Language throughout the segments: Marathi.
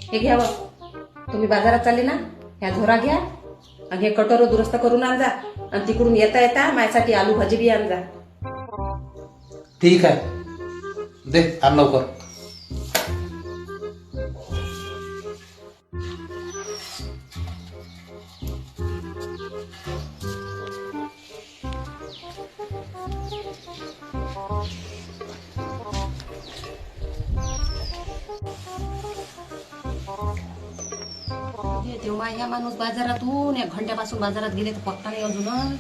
हे घ्या बघ. तुम्ही बाजारात चालले ना, ह्या झोरा घ्या आणि हे कटोरं दुरुस्त करून आणजा. आणि तिकडून येता येता माझ्यासाठी आलू भाजी बी आणजा. ठीक आहे, दे आण लवकर. तेव्हा ह्या माणूस बाजारातून या घंट्यापासून बाजारात गेले तर पत्ता नाही अजून.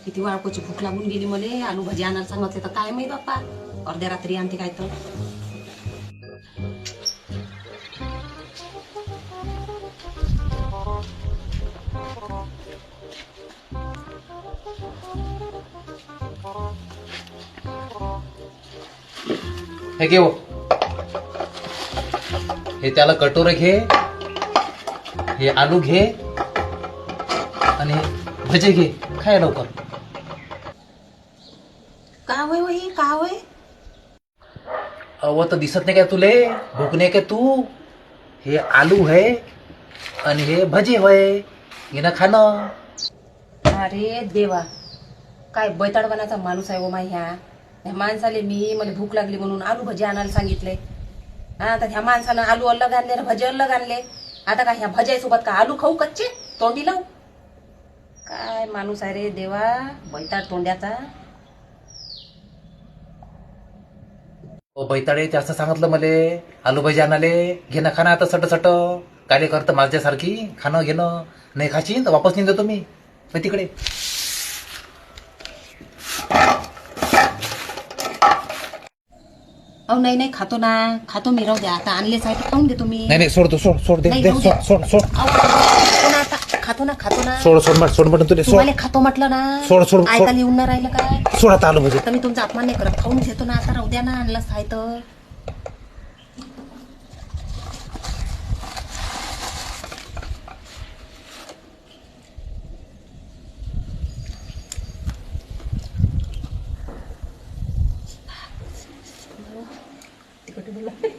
किती वाळकोची भूक लागून गेली मले. आलू भाजी आणायला सांगितले तर काय माहित बाप्पा, अर्ध्या रात्री आणते काय तर. हे घे, हे त्याला कटोरे घे, हे आलू घे आणि हे भजे घे, खाय लवकर. का होय वही, का होय? अव तर दिसत नाही काय तुले? भूक नाही काय तू? हे आलू है आणि हे भजे होय, घे ना खाणं. अरे देवा, काय बैताडवानाचा माणूस आहे ओ माय. ह्या माणसाले मला भूक लागली म्हणून आलू भजी आणायला सांगितले. हा, तर ह्या माणसानं आलू अलग आणले ना भजे अलग आणले. आता काय ह्या भज्यासोबत का आलू खाऊ कच्चे तोंडी लावू? काय माणूस आहे रे देवा, बैताड तोंड्याचा. ओ बैताडे, ते असं सांगितलं मले आलू भजी आणाले, घे ना खाणं आता सट सट. काय करतं माझ्यासारखी खाणं घेणं नाही खाशीन तर वापस नाही देतो मी तिकडे. अहो नाही नाही, खातो ना, खातो मी, राहू द्या. आता आणलेच आहे तर खाऊन देतो मी. नाही सोड तू, सोड दे, नाही, दे, राहू द्या. सोड सोड अहो, खातो ना आता, खातो ना. सोड म्हटलं तुले, सोड तुम्हाला खातो म्हटलं ना. सोड. ऐकायला येऊन नाही राहिलं काय? सोड आता आलू भजी. आता मी तुमचा अपमान नाही करत, खाऊन घेतो ना आता, राहू द्या ना, आणलंच आहे तर. तिकडे